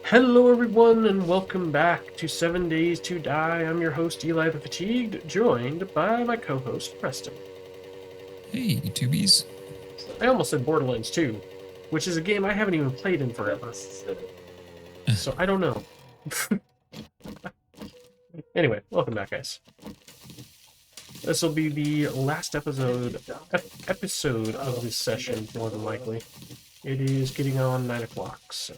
Hello, everyone, and welcome back to 7 Days to Die. I'm your host, Eli the Fatigued, joined by my co-host, Preston. Hey, Tubies. I almost said Borderlands 2, which is a game I haven't even played in forever. So I don't know. Anyway, welcome back, guys. This will be the last episode of this session, more than likely. It is getting on 9 o'clock, so...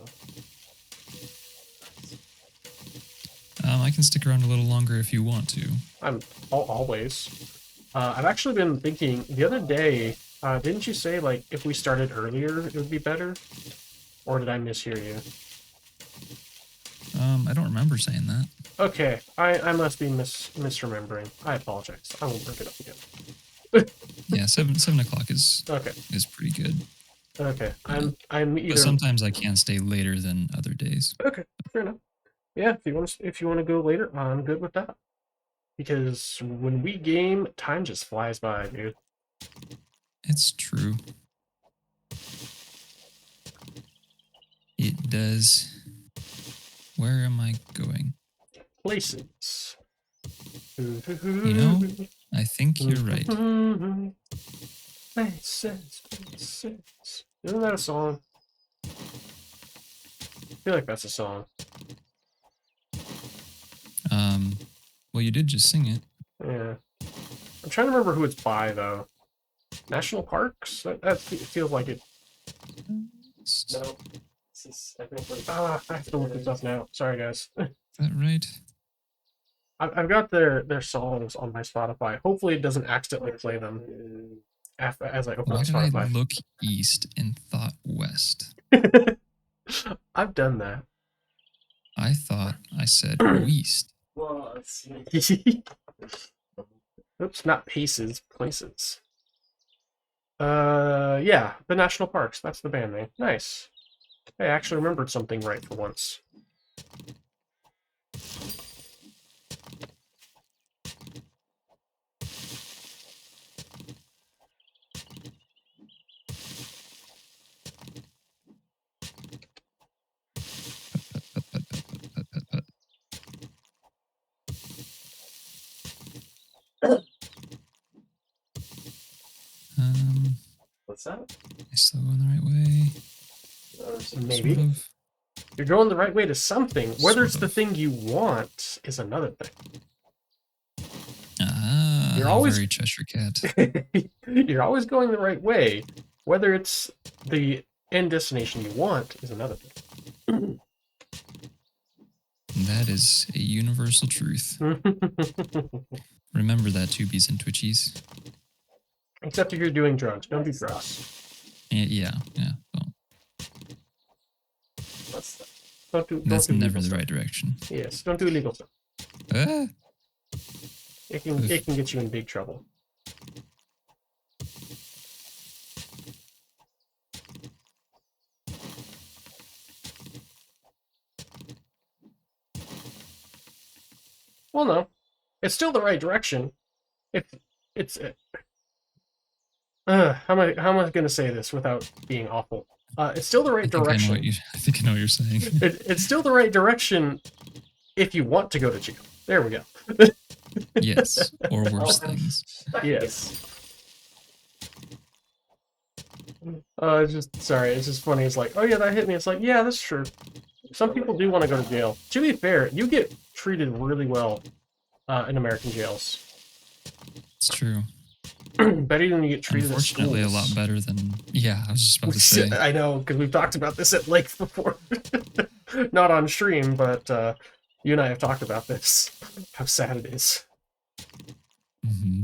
I can stick around a little longer if you want to. I'm always. I've actually been thinking the other day. Didn't you say like if we started earlier it would be better, or did I mishear you? I don't remember saying that. Okay, I must be misremembering. I apologize. I won't bring it up again. Yeah, 7 o'clock is Okay. is pretty good. Okay, I'm either. But sometimes I can stay later than other days. Okay, fair enough. Yeah, if you want to go later, I'm good with that. Because when we game, time just flies by, dude. It's true. It does. Where am I going? Places. You know, I think you're right. Places. Isn't that a song? I feel like that's a song. Well, you did just sing it. Yeah. I'm trying to remember who it's by, though. National Parks? That feels like it. No. I have to look this up now. Sorry, guys. Is that right? I've got their songs on my Spotify. Hopefully it doesn't accidentally play them as I open Why up did Spotify. I look east and thought west? I've done that. I thought I said west. Oops, not paces, places. Yeah, the National Parks. That's the band name. Nice. I actually remembered something right for once. What's that? Am I still going the right way? Maybe. Sort of. You're going the right way to something. Whether Sort it's the of. thing you want is another thing. Ah, You're always very Cheshire Cat. You're always going the right way. Whether it's the end destination you want is another thing. That is a universal truth. Remember that, Tubies and Twitchies. Except if you're doing drugs. Don't do drugs. Yeah. Don't That's do never the stuff. right direction. Yes, don't do illegal stuff. It can get you in big trouble. Well, no, it's still the right direction. How am I going to say this without being awful? It's still the right direction. I think I know what you're saying. It's still the right direction if you want to go to jail. There we go. Yes, or worse things. Yes. It's just funny. It's like, oh yeah, that hit me. It's like, yeah, that's true. Some people do want to go to jail. To be fair, you get treated really well in American jails. It's true. Better than you get treated in schools. Unfortunately, a lot better than... Yeah, I was just about to say. I know, because we've talked about this at length before. Not on stream, but you and I have talked about this. How sad it is. Mm-hmm.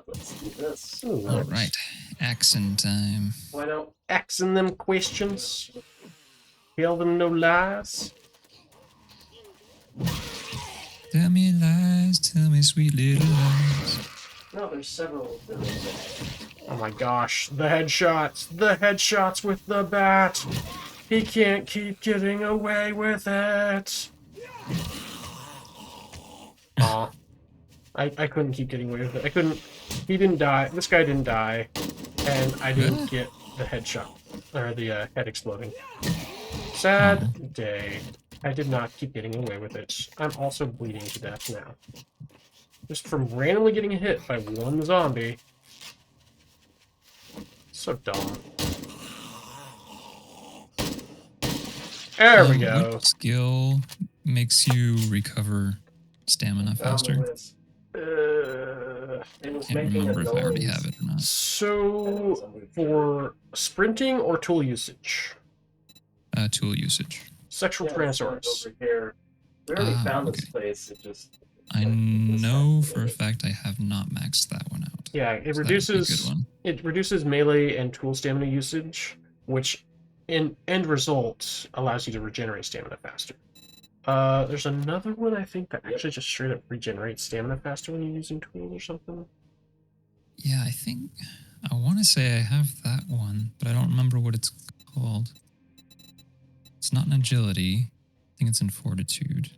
Let's do this. All right, accent time. Why don't accent them questions? Tell them no lies. Tell me lies, tell me sweet little lies. No, there's several. Oh my gosh, the headshots! The headshots with the bat! He can't keep getting away with it! Aw. I couldn't keep getting away with it. I couldn't. He didn't die. This guy didn't die, and I didn't get the headshot or the head exploding. Sad day. I did not keep getting away with it. I'm also bleeding to death now. Just from randomly getting hit by one zombie. So dumb. There we go. What skill makes you recover stamina faster? Can't remember if I already have it or not. So, for sprinting or tool usage? Tool usage. Sexual Tyrannosaurus. We already found this okay. place. It just. I know for a fact I have not maxed that one out. Yeah, it So that would be a reduces good one. it reduces melee and tool stamina usage, which in end result allows you to regenerate stamina faster. There's another one I think that actually just straight up regenerates stamina faster when you're using tools or something. Yeah, I want to say I have that one, but I don't remember what it's called. It's not in agility. I think it's in fortitude.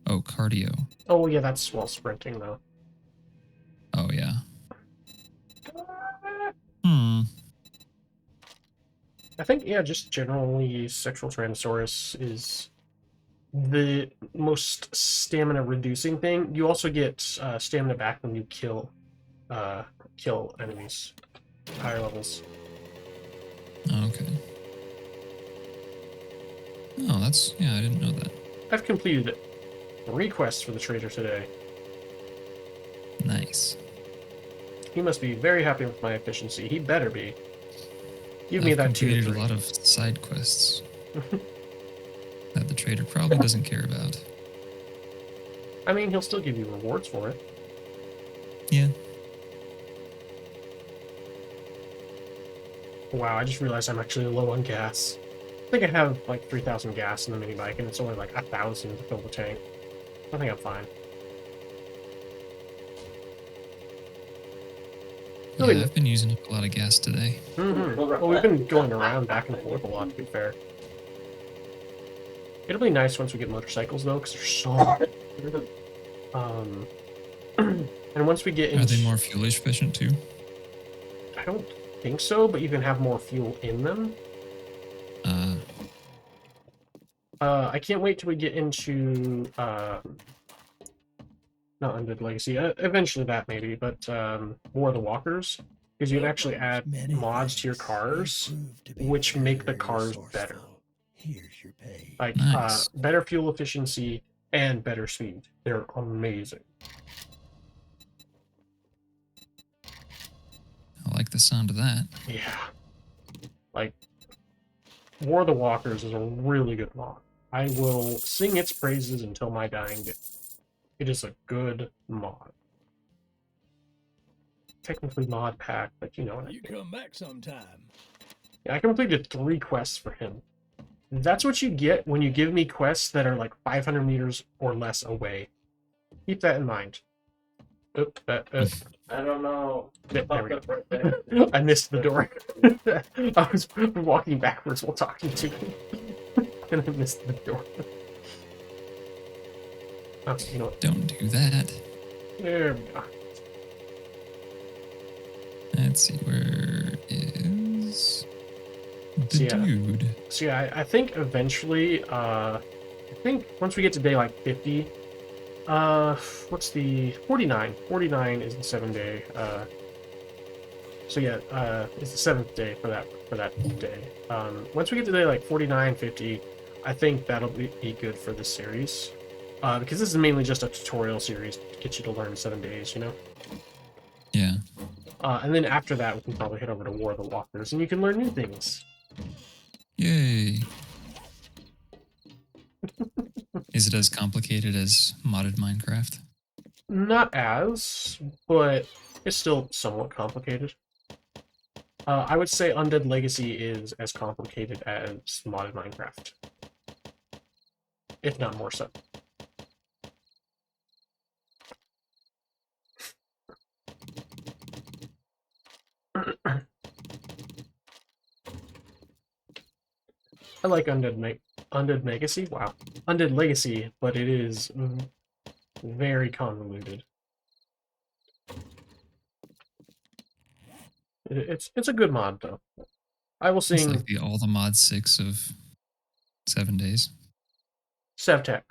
Oh, cardio. Oh yeah, that's while sprinting though. Oh, yeah. Hmm. I think, yeah, just generally Sexual Tyrannosaurus is the most stamina reducing thing. You also get stamina back when you kill enemies higher levels. Okay. Oh, that's... Yeah, I didn't know that. I've completed 3 quests for the trader today. Nice. He must be very happy with my efficiency. He better be. Give me I've that 2 to completed 3. a lot of side quests that the trader probably doesn't care about. I mean, he'll still give you rewards for it. Yeah. Wow, I just realized I'm actually low on gas. I think I have like 3,000 gas in the mini bike, and it's only like 1,000 to fill the tank. I think I'm fine. Really? Yeah, I've been using up a lot of gas today. Well, we've been going around back and forth a lot, to be fair. It'll be nice once we get motorcycles, though, because they're so... and once we get into... Are they more fuel efficient too? I don't think so, but you can have more fuel in them. I can't wait till we get into... not Undead Legacy. Eventually that, maybe, but War of the Walkers. Because you can actually add mods to your cars, which make the cars better. Like, Nice. better fuel efficiency and better speed. They're amazing. I like the sound of that. Yeah. Like, War of the Walkers is a really good mod. I will sing its praises until my dying day. It is a good mod. Technically mod pack, but you know what I mean. You come back sometime. Yeah, I completed 3 quests for him. That's what you get when you give me quests that are like 500 meters or less away. Keep that in mind. Oop, I don't know. there we go. Right there. I missed the door. I was walking backwards while talking to him. And I missed the door. Oh, you know what? Don't do that. There we go. Let's see, where is the So, yeah. dude? So yeah, I think eventually, I think once we get to day like 50, what's the 49? 49 is the 7-day. So yeah, it's the 7th day for that day. Once we get to day like 49, 50, I think that'll be good for this series. Because this is mainly just a tutorial series to get you to learn 7 days, you know? Yeah. And then after that, we can probably head over to War of the Walkers, and you can learn new things. Yay. Is it as complicated as modded Minecraft? Not as, but it's still somewhat complicated. I would say Undead Legacy is as complicated as modded Minecraft. If not more so. I like Undead Legacy. Wow, Undead Legacy, but it is Very convoluted. It's a good mod though. I will It's sing like all the mod 6 of 7 days. Sevtech.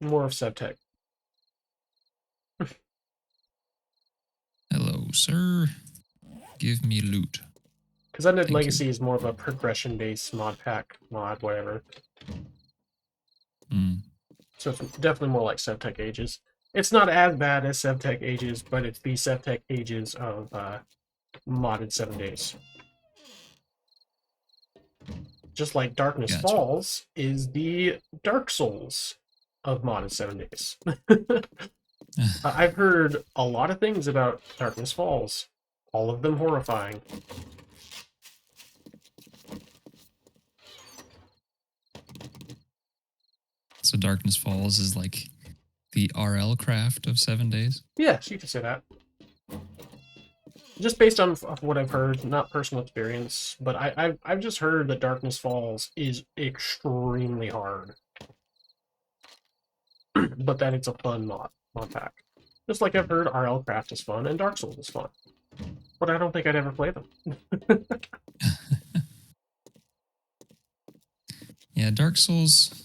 More of Sevtech. Hello, sir. Give me loot. Because Undead Thank you. Legacy is more of a progression-based mod pack, whatever. Mm. So it's definitely more like Sevtech Ages. It's not as bad as Sevtech Ages, but it's the Sevtech Ages of modded 7 days. Just like Darkness Gotcha. Falls is the Dark Souls of modded 7 days. I've heard a lot of things about Darkness Falls, all of them horrifying. So Darkness Falls is like the RL craft of 7 days? Yes, you could say that. Just based on what I've heard, not personal experience, but I've just heard that Darkness Falls is extremely hard, but that it's a fun mod pack. Just like I've heard RL Craft is fun and Dark Souls is fun, but I don't think I'd ever play them. Yeah, Dark Souls.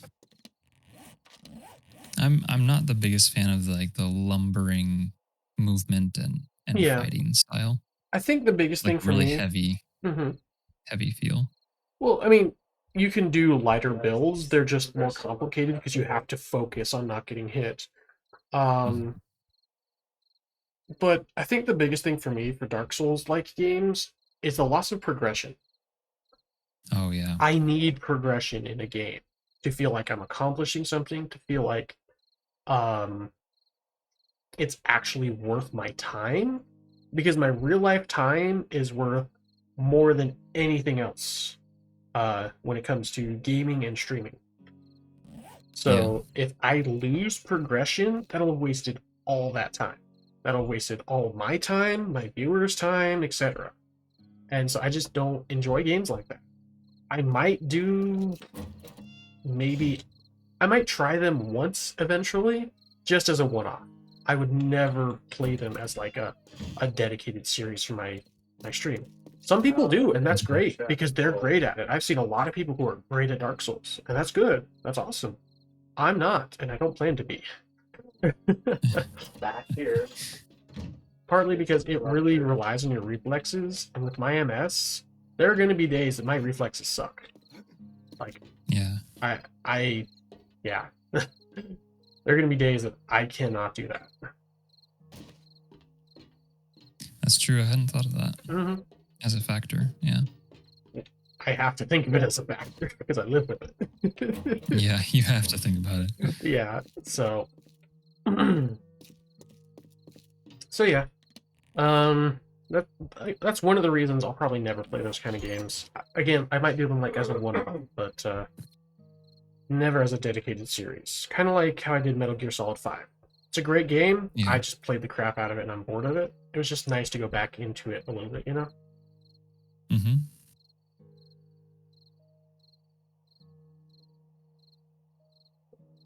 I'm not the biggest fan of the lumbering movement and Yeah. fighting style. I think the biggest thing Like for really me, heavy feel. Well, I mean, you can do lighter builds. They're just more complicated because you have to focus on not getting hit. But I think the biggest thing for me for Dark Souls-like games is the loss of progression. Oh yeah. I need progression in a game to feel like I'm accomplishing something, to feel like it's actually worth my time, because my real life time is worth more than anything else when it comes to gaming and streaming. So if I lose progression, that'll have wasted all that time. That'll have wasted all of my time, my viewers' time, etc. And so I just don't enjoy games like that. I might try them once eventually, just as a one-off. I would never play them as like a dedicated series for my stream. Some people do, and that's great because they're great at it. I've seen a lot of people who are great at Dark Souls, and that's good. That's awesome. I'm not, and I don't plan to be. Back here. Partly because it really relies on your reflexes, and with my MS, there are going to be days that my reflexes suck. Like, yeah, yeah. There are going to be days that I cannot do that. that's true. I hadn't thought of that as a factor. Yeah. I have to think of it as a factor because I live with it. Yeah, you have to think about it. Yeah, so so yeah. That's one of the reasons I'll probably never play those kind of games. Again, I might do them like as a one-off, but never as a dedicated series. Kind of like how I did Metal Gear Solid 5. It's a great game. Yeah. I just played the crap out of it and I'm bored of it. It was just nice to go back into it a little bit, you know? Mm-hmm.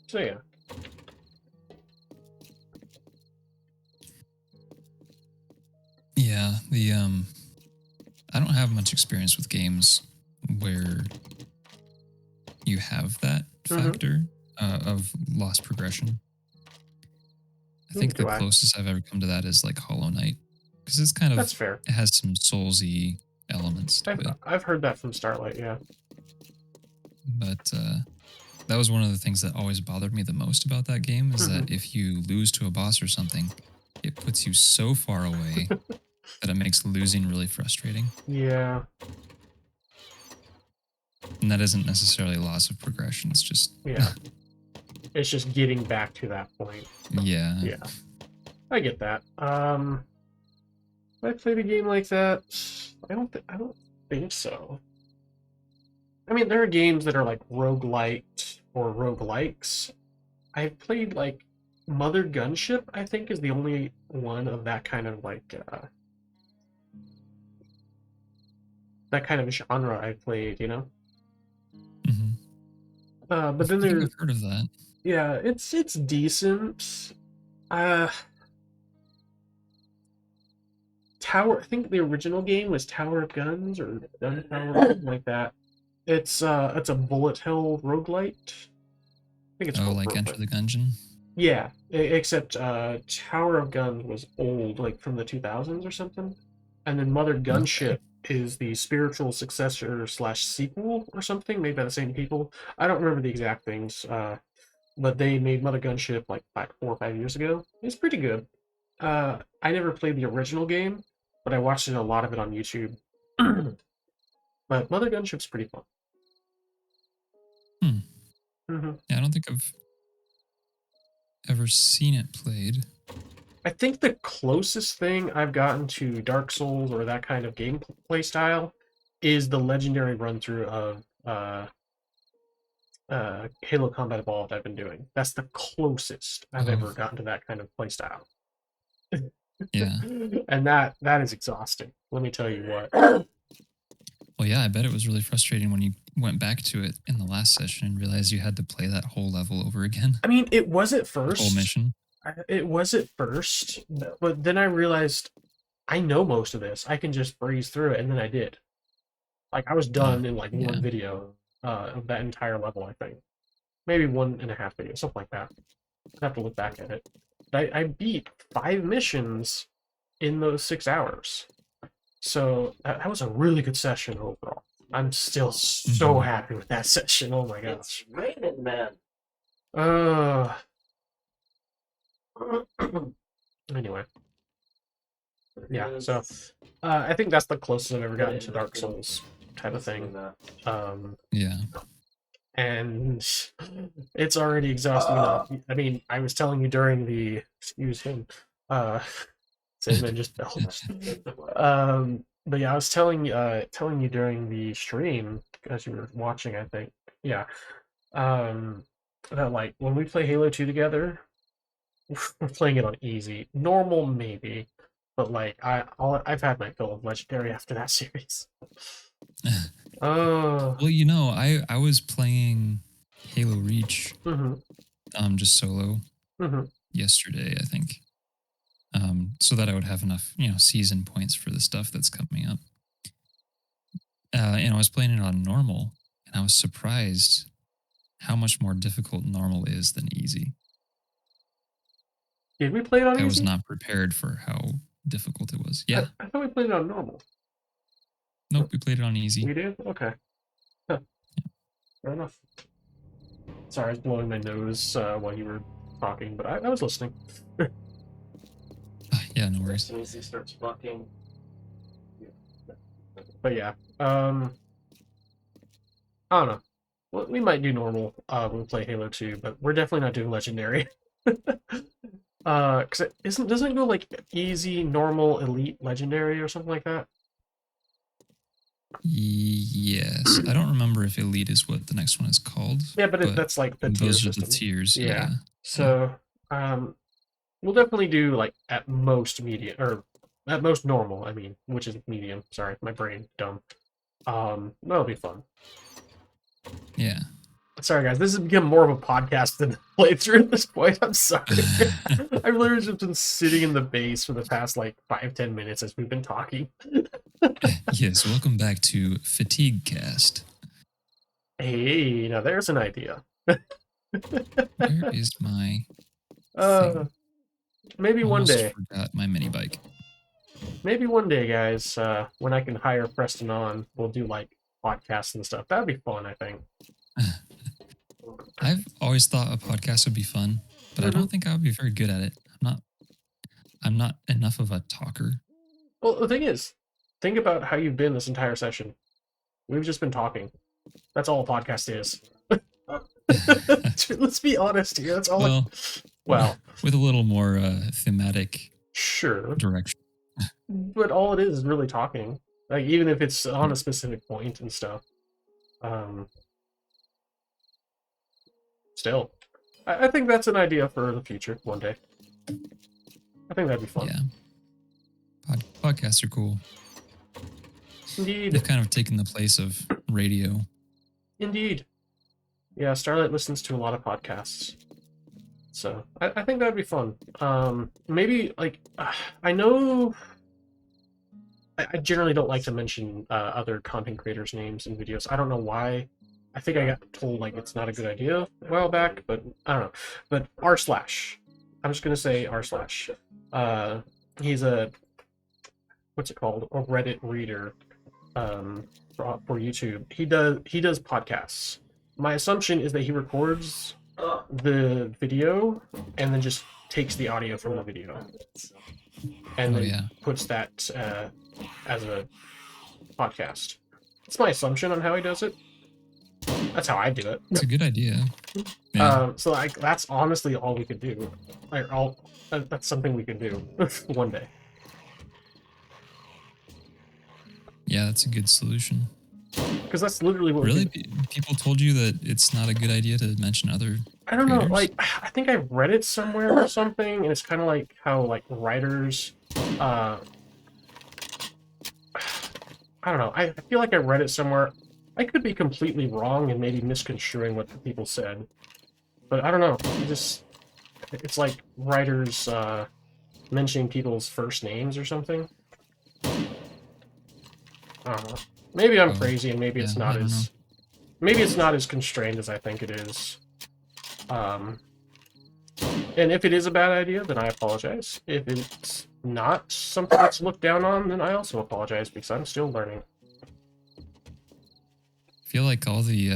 So yeah. Yeah, I don't have much experience with games where you have that factor of lost progression. I think the closest I've ever come to that is like Hollow Knight, because it's kind of, that's fair. It has some Soulsy elements to it. I've heard that from Starlight, yeah. But that was one of the things that always bothered me the most about that game is that if you lose to a boss or something, it puts you so far away that it makes losing really frustrating. Yeah. And that isn't necessarily loss of progression. It's just... Yeah. It's just getting back to that point. Yeah. Yeah. I get that. Have I played a game like that? I don't think so. I mean, there are games that are like roguelite or roguelikes. I've played like Mother Gunship, I think, is the only one of that kind of like that kind of genre I've played, you know? Mm-hmm. But then I've heard of that. Yeah, it's decent. Uh, Tower. I think the original game was Tower of Guns or Gun Tower, something like that. It's a bullet hell roguelite. I think it's Oh, called like Enter roguelite. the Gungeon? Yeah, except Tower of Guns was old, like from the 2000s or something, and then Mother Okay. Gunship is the spiritual successor slash sequel or something, made by the same people. I don't remember the exact things, but they made Mother Gunship like 4 or 5 years ago. It's pretty good. I never played the original game, but I watched a lot of it on YouTube. But Mother Gunship's pretty fun. Hmm. hmm Yeah, I don't think I've ever seen it played. I think the closest thing I've gotten to Dark Souls or that kind of gameplay style is the legendary run through of Halo Combat Evolved I've been doing. That's the closest I've Oh, ever gotten to that kind of play style. yeah. And that is exhausting. Let me tell you what. Well, yeah, I bet it was really frustrating when you went back to it in the last session and realized you had to play that whole level over again. I mean, it was at The whole first. mission. It was at first, but then I realized I know most of this. I can just breeze through it, and then I did. Like I was done in like Yeah. one video of that entire level. I think maybe 1.5 videos, something like that. I'd have to look back at it. But I beat 5 missions in those 6 hours, so that was a really good session overall. I'm still so happy with that session. Oh my It's gosh. raining, man. Uh. Anyway, yeah. So I think that's the closest I've ever gotten to Dark Souls type of thing. Yeah. And it's already exhausting enough. I mean, I was telling you during the excuse him, Sandman just fell. But yeah, I was telling you during the stream as you were watching, I think. Yeah. That like when we play Halo 2 together, we're playing it on easy. Normal maybe, but like I've had my fill of legendary after that series. Oh. Well, you know, I was playing Halo Reach, hmm just solo hmm yesterday, I think, so that I would have enough, season points for the stuff that's coming up. And I was playing it on normal, and I was surprised how much more difficult normal is than easy. Did we play it on I was easy? not prepared for how difficult it was. Yeah. I thought we played it on normal. Nope, we played it on easy. We did? Okay. Huh. Fair enough. Sorry, I was blowing my nose while you were talking, but I was listening. Yeah, no As worries. soon as he starts fucking. But yeah, I don't know. Well, we might do normal when we play Halo 2, but we're definitely not doing legendary. Cause doesn't it go like easy, normal, elite, legendary, or something like that? Yes. I don't remember if Elite is what the next one is called. Yeah, but but that's like the tier those are the system. tiers. Yeah. Yeah. So, we'll definitely do like at most medium or at most normal. I mean, which is medium. Sorry, my brain dumb. That'll be fun. Yeah. Sorry, guys. This has become more of a podcast than a playthrough at this point. I'm sorry. I've literally just been sitting in the base for the past like 5-10 minutes as we've been talking. Yes. Welcome back to Fatigue Cast. Hey, now there's an idea. Where is my Uh, maybe one Almost day. forgot my mini bike. Maybe one day, guys. When I can hire Preston on, we'll do like podcasts and stuff. That'd be fun. I think. I've always thought a podcast would be fun, but I don't think I would be very good at it. I'm not enough of a talker. Well, the thing is, think about how you've been this entire session. We've just been talking. That's all a podcast is. Let's be honest here. That's all. Well, with a little more thematic sure, direction. but all it is really talking. Like even if it's on a specific point and stuff. Still, I think that's an idea for the future one day. I think that'd be fun. Yeah. Podcasts are cool. Indeed. They've kind of taken the place of radio. Indeed. Yeah, Starlight listens to a lot of podcasts. So I think that'd be fun. Maybe like I know I generally don't like to mention other content creators' names in videos. I don't know why. I think I got told like it's not a good idea a while back, but I don't know. But r slash, I'm just gonna say r slash. He's a what's it called? A Reddit reader for YouTube. He does podcasts. My assumption is that he records the video and then just takes the audio from the video and Oh, then yeah. puts that as a podcast. That's my assumption on how he does it. That's how I do it. It's a good idea. Yeah. So like that's honestly all we could do. Like that's something we could do one day. Yeah, that's a good solution. Because that's literally what Really? we People told you that it's not a good idea to mention other I don't know, creators? like I think I read it somewhere or something, and it's kind of like how like writers, I don't know. I feel like I read it somewhere. I could be completely wrong and maybe misconstruing what the people said, but I don't know. It's like writers mentioning people's first names or something. I don't know. Maybe I'm Oh, crazy, and maybe it's yeah, not I don't as maybe it's not as constrained as I think it is. And if it is a bad idea, then I apologize. If it's not something that's looked down on, then I also apologize because I'm still learning. I feel like all the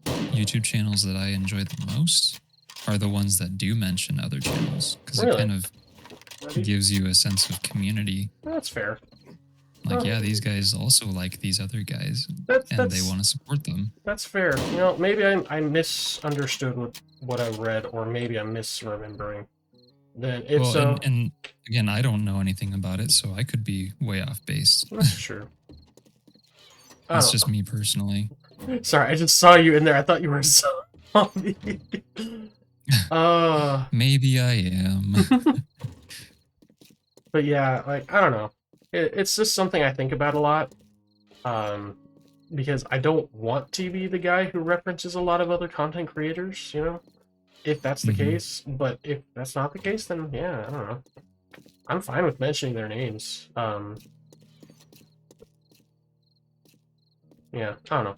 YouTube channels that I enjoy the most are the ones that do mention other channels because Really? it kind of gives you a sense of community. That's fair. Like, Oh. yeah, these guys also like these other guys, That's and they want to support them. That's fair. You know, maybe I misunderstood what I read, or maybe I'm misremembering. Then if Well, so, and again, I don't know anything about it, so I could be way off base. that's true. That's just me personally. Sorry, I just saw you in there. I thought you were a zombie. Maybe I am. But yeah, like I don't know. It's just something I think about a lot. Because I don't want to be the guy who references a lot of other content creators, you know? If that's the case, but if that's not the case, then yeah, I don't know. I'm fine with mentioning their names. Yeah, I don't know.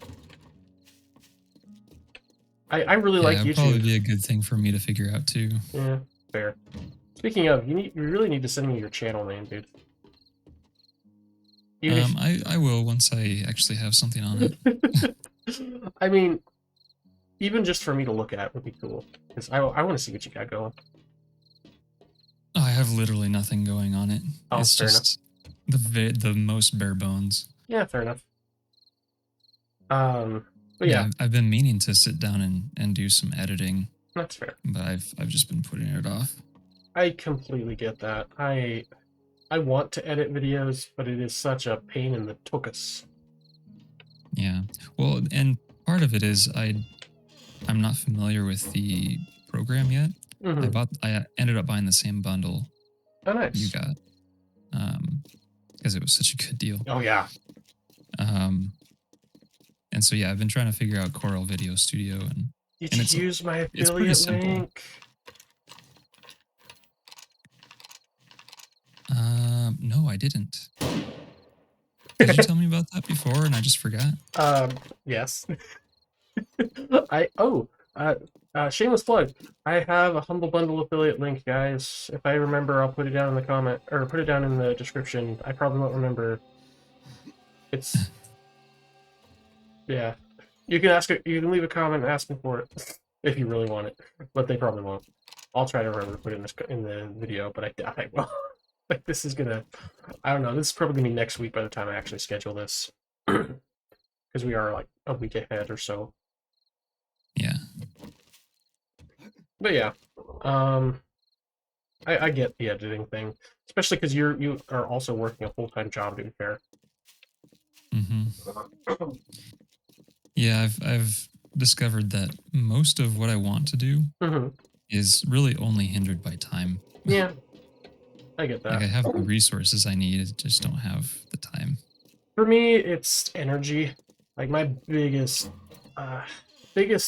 I really like it'd YouTube. probably be a good thing for me to figure out too. Yeah, fair. Speaking of, you really need to send me your channel name, dude. I will once I actually have something on it. I mean, even just for me to look at would be cool, because I want to see what you got going. I have literally nothing going on it. Oh, It's fair just the most bare bones. Yeah, fair enough. But yeah, I've been meaning to sit down and do some editing, that's fair. but I've just been putting it off. I completely get that. I want to edit videos, but it is such a pain in the tuchus. Yeah. Well, and part of it is I'm not familiar with the program yet. I ended up buying the same bundle Oh, nice. you got, because it was such a good deal. Oh yeah. And so yeah, I've been trying to figure out Coral Video Studio, and Did you use my it's pretty affiliate simple. link? No, I didn't. Did you tell me about that before and I just forgot? Yes. Shameless plug. I have a Humble Bundle affiliate link, guys. If I remember, I'll put it down in the comment, or put it down in the description. I probably won't remember. It's yeah. You can leave a comment asking for it if you really want it, but they probably won't. I'll try to remember to put it in the video, but I doubt I will. Like this is gonna, I don't know. This is probably gonna be next week by the time I actually schedule this, because we are like a week ahead or so. Yeah. But yeah, I get the editing thing, especially because you are also working a full-time job. To be fair. Yeah, I've discovered that most of what I want to do is really only hindered by time. Yeah, I get that. Like I have the resources I need, I just don't have the time. For me, it's energy. Like my biggest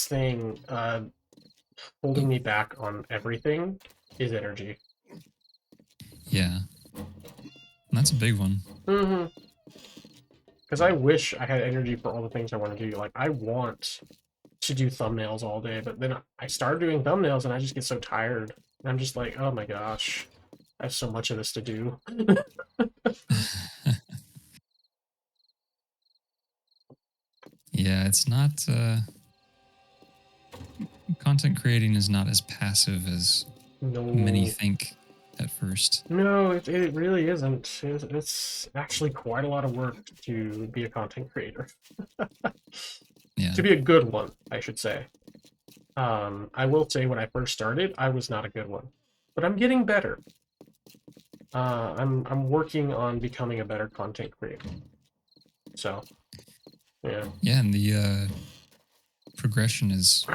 thing holding me back on everything is energy. Yeah. And that's a big one. Mm-hmm. Because I wish I had energy for all the things I want to do. Like, I want to do thumbnails all day, but then I start doing thumbnails and I just get so tired. And I'm just like, oh my gosh, I have so much of this to do. Yeah, it's not content creating is not as passive as No. many think at first. No, it really isn't. It's actually quite a lot of work to be a content creator. Yeah. To be a good one, I should say. I will say when I first started, I was not a good one, but I'm getting better. I'm working on becoming a better content creator. So, yeah. Yeah, and the progression is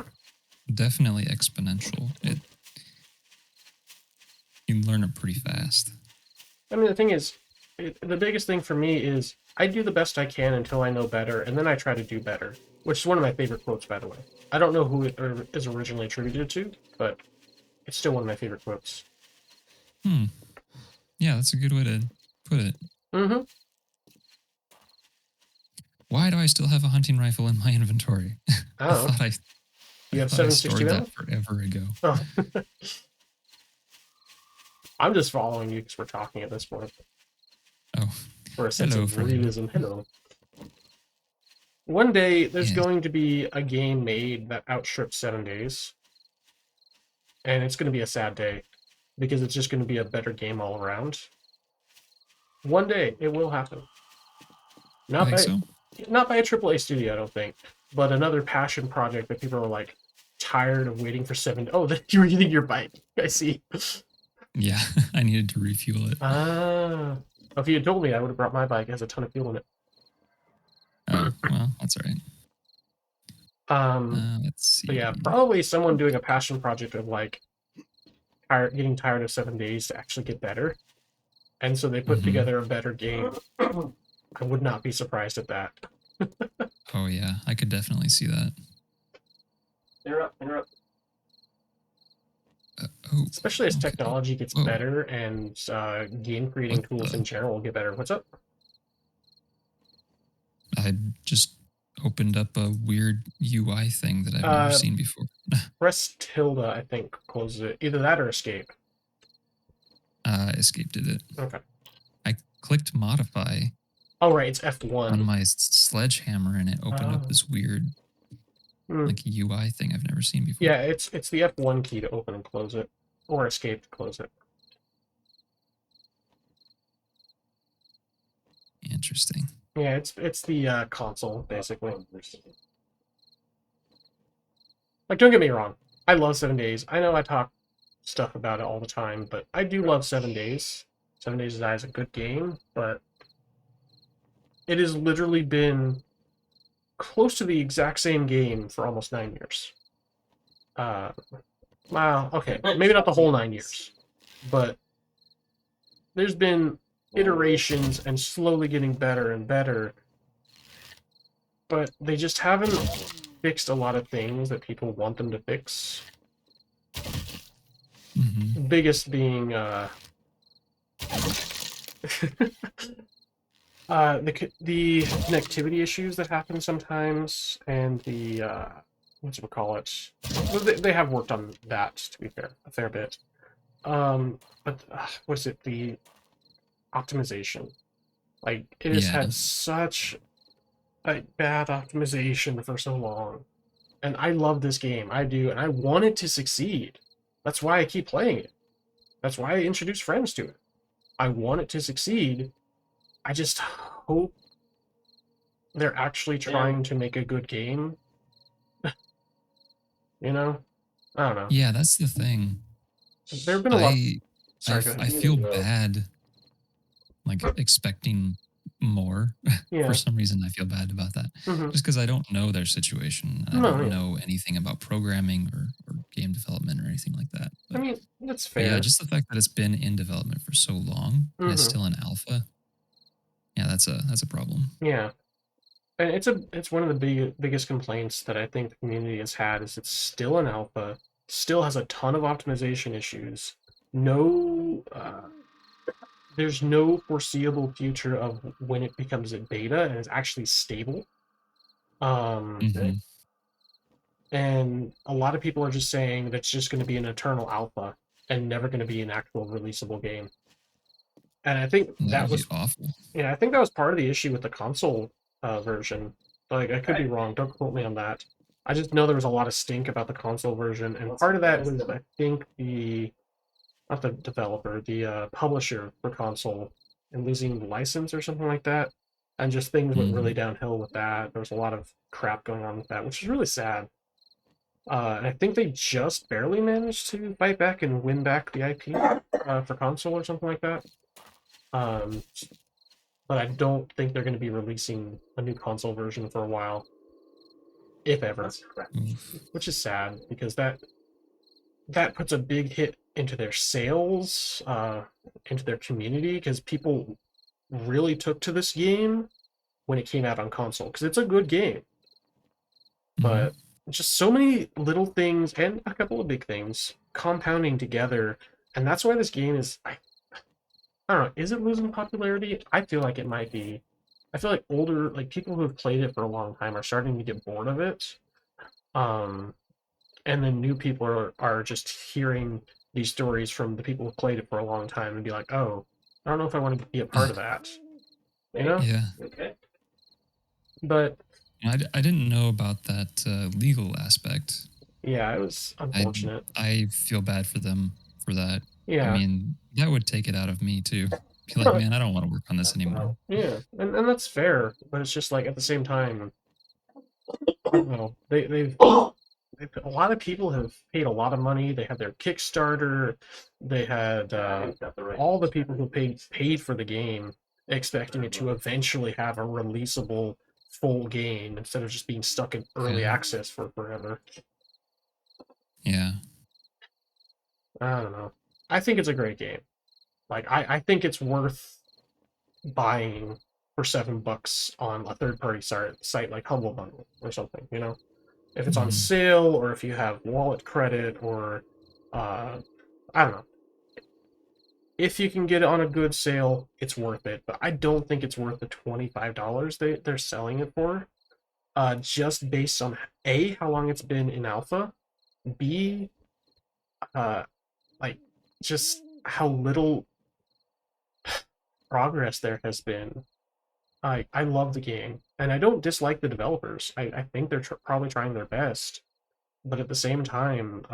definitely exponential. You learn it pretty fast. I mean, the thing is, the biggest thing for me is I do the best I can until I know better, and then I try to do better, which is one of my favorite quotes, by the way. I don't know who it is originally attributed to, but it's still one of my favorite quotes. Yeah, that's a good way to put it. Mm-hmm. Why do I still have a hunting rifle in my inventory? I don't know. You have 760 stored now? that forever ago. Oh. I'm just following you because we're talking at this point. Oh. For a sense Hello, of friend. realism. Hello. One day, there's Yeah. going to be a game made that outstrips 7 days. And it's going to be a sad day. Because it's just going to be a better game all around. One day, it will happen. Not by, so? not by a AAA studio, I don't think. But another passion project that people are like tired of waiting for 7. Oh, you were getting your bike. I see. Yeah, I needed to refuel it. Ah. If you had told me, I would have brought my bike. It has a ton of fuel in it. Oh, well, that's all right. Let's see. But yeah, probably someone doing a passion project of like getting tired of 7 days to actually get better. And so they put together a better game. I would not be surprised at that. Oh yeah, I could definitely see that. Interrupt. Especially as technology gets Whoa. better and game creating tools in general get better. What's up? I just opened up a weird UI thing that I've never seen before. Press tilde, I think, closes it. Either that or escape. Escape did it. Okay. I clicked modify. Oh, right, it's F1. On my sledgehammer, and it opened up this weird like UI thing I've never seen before. Yeah, it's the F1 key to open and close it. Or escape to close it. Interesting. Yeah, it's the console, basically. Like, don't get me wrong. I love 7 days. I know I talk stuff about it all the time, but I do love 7 days. 7 Days to Die is a good game, but it has literally been close to the exact same game for almost 9 years. Well, okay, maybe not the whole 9 years, but there's been iterations and slowly getting better and better, but they just haven't fixed a lot of things that people want them to fix. The biggest being the connectivity issues that happen sometimes, and the whatchamacallit. Well, they have worked on that, to be fair, a fair bit. But what's it? The optimization. Like, it has had such a bad optimization for so long. And I love this game. I do, and I want it to succeed. That's why I keep playing it. That's why I introduce friends to it. I want it to succeed. I just hope they're actually trying to make a good game. You know? I don't know. Yeah, that's the thing. There have been a lot. Sorry, I feel bad, like, expecting more. Yeah. For some reason, I feel bad about that. Just because I don't know their situation. I don't know anything about programming or game development or anything like that. But, I mean, that's fair. Yeah, just the fact that it's been in development for so long and it's still in alpha. Yeah, that's a problem. Yeah. And it's one of the biggest complaints that I think the community has had is it's still in alpha. still has a ton of optimization issues. No, there's no foreseeable future of when it becomes a beta and is actually stable. Mhm. And a lot of people are just saying that's just going to be an eternal alpha and never going to be an actual releasable game. And I think That that would be was, awful. I think that was part of the issue with the console version. Like, I could be wrong. Don't quote me on that. I just know there was a lot of stink about the console version, and part of that was, I think, the not the developer, the publisher for console, and losing the license or something like that, and just things went really Mhm. downhill with that. There was a lot of crap going on with that, which is really sad. And I think they just barely managed to fight back and win back the IP for console or something like that. Um, but I don't think they're going to be releasing a new console version for a while, if ever, Oof. which is sad because that puts a big hit into their sales, into their community, because people really took to this game when it came out on console because it's a good game, Mhm. but just so many little things and a couple of big things compounding together, and that's why this game is I don't know, is it losing popularity? I feel like it might be. I feel like older like people who have played it for a long time are starting to get bored of it. Um, and then new people are just hearing these stories from the people who played it for a long time and be like, oh, I don't know if I want to be a part of that, you know? Yeah. Okay. But I didn't know about that legal aspect. yeah, it was I unfortunate. I feel bad for them for that. I Yeah, mean, that would take it out of me too. Be like, man, I don't want to work on this anymore. yeah, and that's fair, but it's just like at the same time, I don't know. A lot of people have paid a lot of money. They had their Kickstarter. They had all the people who paid for the game, expecting it to eventually have a releasable full game instead of just being stuck in early Yeah. access for forever. Yeah. I don't know. I think it's a great game. Like I think it's worth buying for $7 on a third party site like Humble Bundle or something. If it's on Mhm. sale or if you have wallet credit or uh, I don't know. If you can get it on a good sale, it's worth it. But I don't think it's worth the $25 they're selling it for. Just based on A, how long it's been in alpha, B, uh, like just how little progress there has been. I love the game, and I don't dislike the developers. I think they're probably trying their best, but at the same time,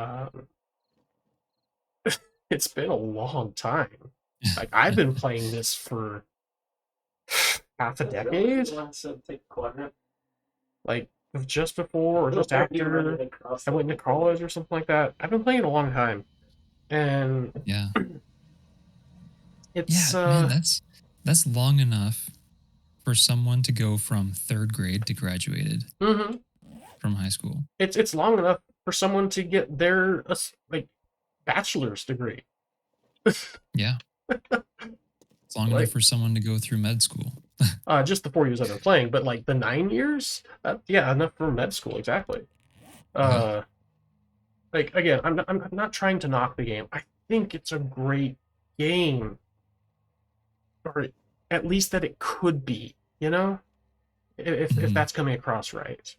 it's been a long time. Like I've been playing this for half a decade, like just before or just after I went into college or something like that. I've been playing a long time, and Yeah. it's Yeah, man, that's long enough for someone to go from third grade to graduated mhm. from high school. It's long enough for someone to get their like bachelor's degree. Yeah. It's long enough Like for someone to go through med school. just the 4 years I've been playing, but like the 9 years, yeah, enough for med school exactly. Yeah. Uh, like again, I'm not trying to knock the game. I think it's a great game, or at least that it could be. If Mhm. that's coming across right.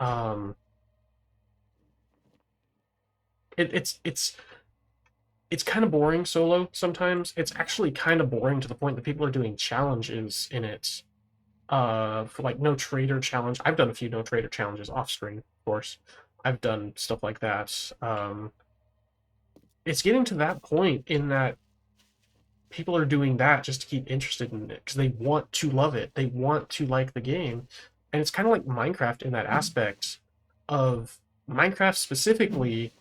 Um, it's kind of boring solo sometimes. It's actually kind of boring to the point that people are doing challenges in it. For like no trader challenge. I've done a few no trader challenges off screen, of course. I've done stuff like that. It's getting to that point in that people are doing that just to keep interested in it because they want to love it. They want to like the game. And it's kind of like Minecraft in that aspect of Minecraft specifically,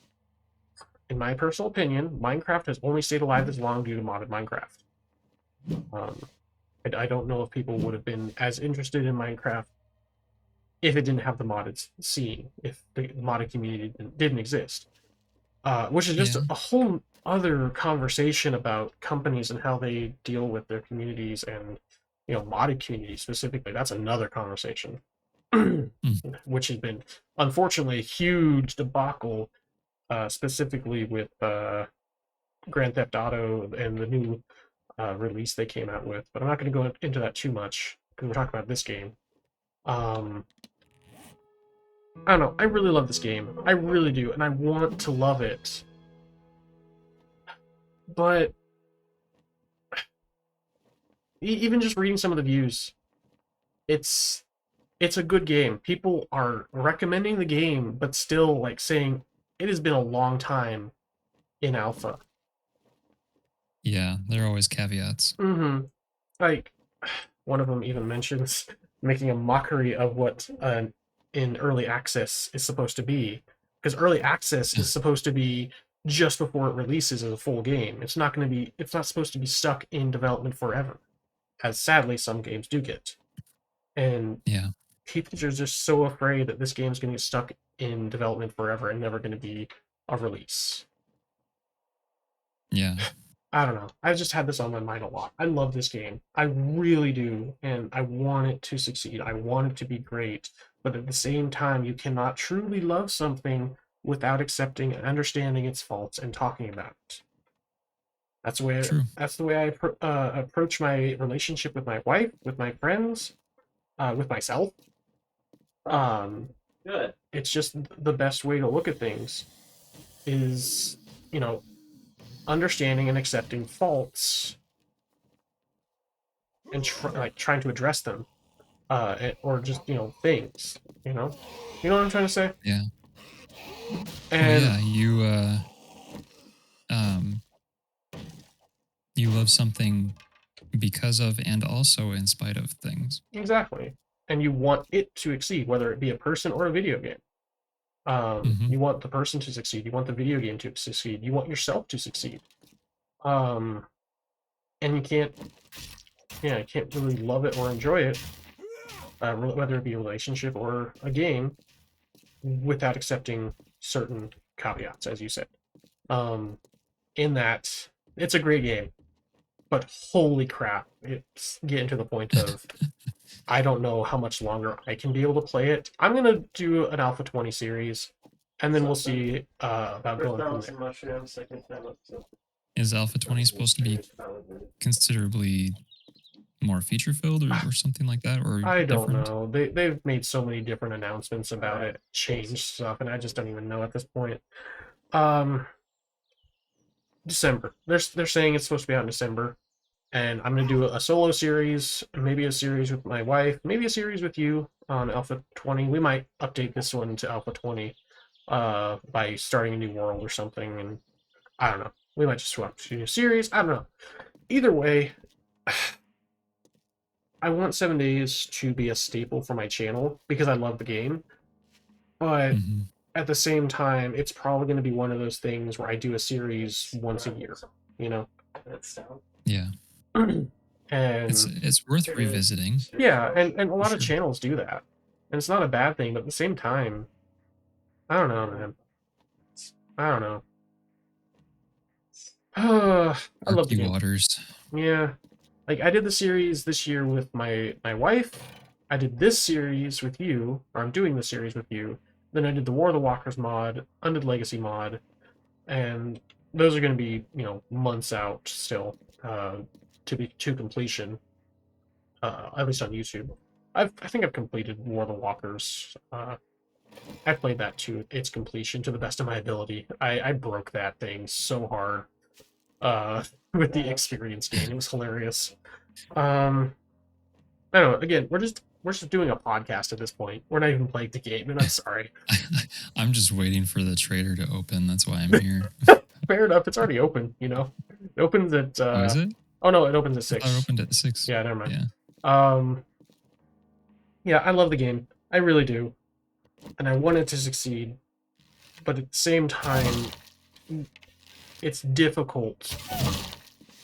in my personal opinion, Minecraft has only stayed alive this long due to modded Minecraft. Um, I don't know if people would have been as interested in Minecraft if it didn't have the modded scene, if the modded community didn't exist. Which is just Yeah. a whole other conversation about companies and how they deal with their communities and modded communities specifically. That's another conversation, Mm. which has been unfortunately a huge debacle specifically with Grand Theft Auto and the new release they came out with. But I'm not going to go into that too much because we're talking about this game. I don't know. I really love this game. I really do, and I want to love it. But even just reading some of the views, it's a good game. People are recommending the game, but still like saying it has been a long time in alpha. Yeah, there are always caveats. Mm-hmm. Like one of them even mentions making a mockery of what in early access is supposed to be, because early access is supposed to be just before it releases as a full game. It's not going to be. It's not supposed to be stuck in development forever, as sadly some games do get. And Yeah. people are just so afraid that this game's going to get stuck in development forever and never going to be a release. Yeah. I don't know. I've just had this on my mind a lot. I love this game. I really do. And I want it to succeed. I want it to be great. But at the same time, you cannot truly love something without accepting and understanding its faults and talking about it. That's the way I approach my relationship with my wife, with my friends, with myself. Good. It's just the best way to look at things is, understanding and accepting faults and trying to address them, or just things. You know what I'm trying to say? Yeah. And yeah, you love something because of and also in spite of things. exactly, and you want it to exceed, whether it be a person or a video game. You want the person to succeed. You want the video game to succeed. You want yourself to succeed. And you can't really love it or enjoy it, whether it be a relationship or a game, without accepting certain caveats, as you said. In that, it's a great game, but holy crap, it's getting to the point of I don't know how much longer I can be able to play it. I'm gonna do an Alpha 20 series, and then we'll see about going from there. Mushrooms, I can find it. Is Alpha 20 supposed to be considerably more feature filled or something like that? Or I don't different? know. They've made so many different announcements about it, changed stuff, and I just don't even know at this point. December. They're saying it's supposed to be out in December, and I'm gonna do a solo series, maybe a series with my wife, maybe a series with you on Alpha 20. We might update this one to Alpha 20 by starting a new world or something, and I don't know. We might just swap to a new series. I don't know. Either way, I want 7 Days to be a staple for my channel because I love the game. But at the same time, it's probably going to be one of those things where I do a series once a year, Yeah. And it's worth revisiting. Yeah, and a lot of Sure. channels do that. And it's not a bad thing, but at the same time, I don't know, man. I don't know. I love the Murky game. waters. Yeah. Like, I did the series this year with my wife. I did this series with you, or I'm doing the series with you. Then I did the War of the Walkers mod, Undead Legacy mod, and those are going to be, months out still to completion, at least on YouTube. I think I've completed War of the Walkers. I played that to its completion to the best of my ability. I broke that thing so hard with the experience gain. It was hilarious. I don't know. Again, we're just doing a podcast at this point. We're not even playing the game, and I'm sorry. I'm just waiting for the trader to open. That's why I'm here. Fair enough. It's already open. It opens at. Oh, is it? Oh no, it opens at I 6. thought it opened at 6. Yeah, never mind. Yeah. Yeah, I love the game. I really do, and I want it to succeed. But at the same time, it's difficult.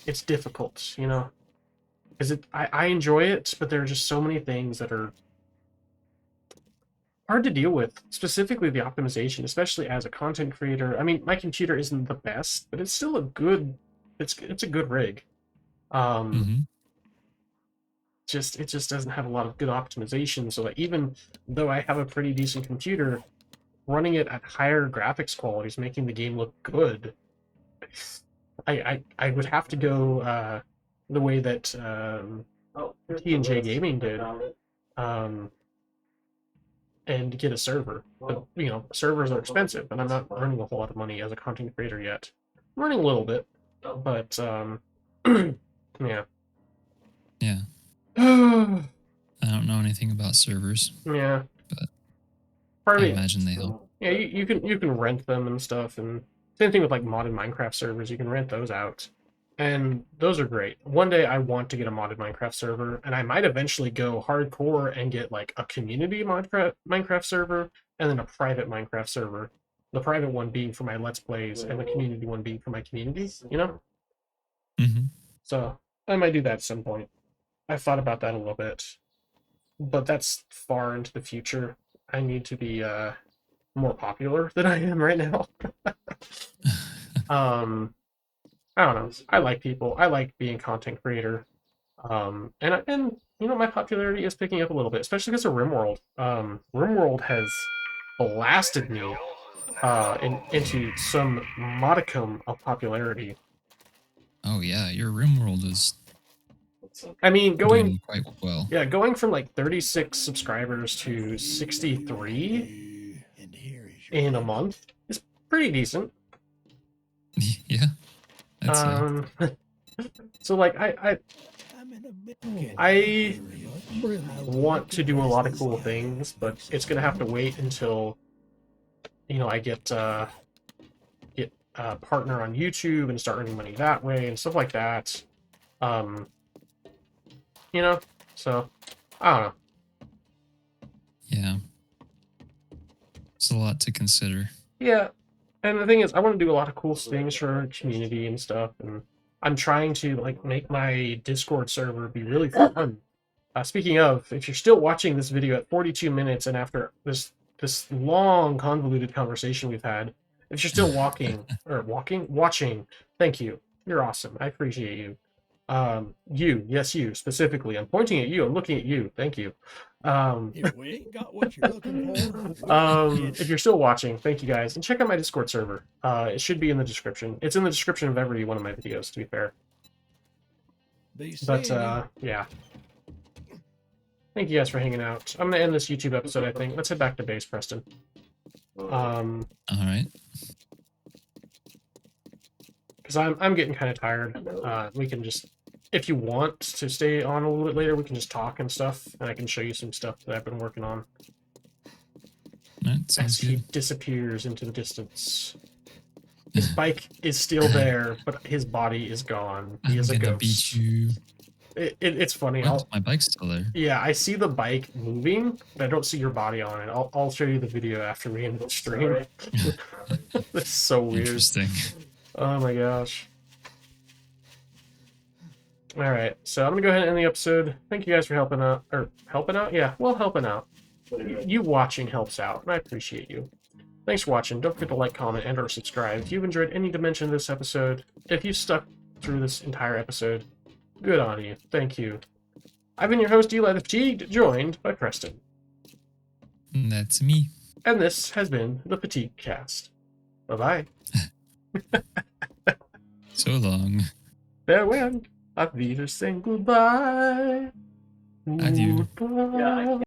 It's difficult, because I enjoy it, but there are just so many things that are hard to deal with, specifically the optimization, especially as a content creator. I mean, my computer isn't the best, but it's still it's a good rig. It just doesn't have a lot of good optimization, so that even though I have a pretty decent computer, running it at higher graphics qualities, making the game look good. I would have to go the way that T&J Gaming did, and get a server. But, servers are expensive, and I'm not earning a whole lot of money as a content creator yet. I'm earning a little bit, but yeah. Yeah. Yeah. I don't know anything about servers. But Part I of it, imagine they help. yeah, you can rent them and stuff, and same thing with like modded Minecraft servers. You can rent those out, and those are great. One day I want to get a modded Minecraft server, and I might eventually go hardcore and get like a community Minecraft server, and then a private Minecraft server. The private one being for my Let's Plays, and the community one being for my community. Mm-hmm. So I might do that at some point. I've thought about that a little bit, but that's far into the future. I need to be more popular than I am right now. I don't know. I like people. I like being a content creator. And my popularity is picking up a little bit, especially because of RimWorld. RimWorld has blasted me into some modicum of popularity. Oh yeah, your RimWorld is I mean, doing quite well. Yeah, going from like 36 subscribers to 63 in a month is pretty decent. Yeah. That's So like I want to do a lot of cool things, but it's gonna have to wait until I get a partner on YouTube and start earning money that way and stuff like that. So I don't know. Yeah. It's a lot to consider. Yeah. And the thing is, I want to do a lot of cool things for our community and stuff, and I'm trying to like make my Discord server be really fun. Speaking of, if you're still watching this video at 42 minutes and after this long convoluted conversation we've had, if you're still watching, thank you. You're awesome. I appreciate you. You specifically. I'm pointing at you. I'm looking at you. Thank you. If we ain't got what you're looking for, if you're still watching, thank you guys, and check out my Discord server. It should be in the description. It's in the description of every one of my videos, to be fair. But yeah. Thank you guys for hanging out. I'm gonna end this YouTube episode, I think. Let's head back to base, Preston. All right. Because I'm getting kind of tired. We can just, if you want to stay on a little bit later, we can just talk and stuff, and I can show you some stuff that I've been working on. That sounds As he good. disappears into the distance. His bike is still there, but his body is gone. He I'm is a gonna ghost. beat you. It's funny. What? My bike's still there. Yeah, I see the bike moving, but I don't see your body on it. I'll show you the video after we end the stream. That's so weird. Interesting. Oh my gosh. Alright, so I'm gonna go ahead and end the episode. Thank you guys for helping out. Or helping out? Yeah, well, helping out. You watching helps out, and I appreciate you. Thanks for watching. Don't forget to like, comment, and or subscribe. If you've enjoyed any dimension of this episode, if you've stuck through this entire episode, good on you. Thank you. I've been your host, Eli the Fatigued, joined by Preston. That's me. And this has been the Fatigue Cast. Bye-bye. So long. Farewell. Auf Wiedersehen. Goodbye. Adieu. Goodbye.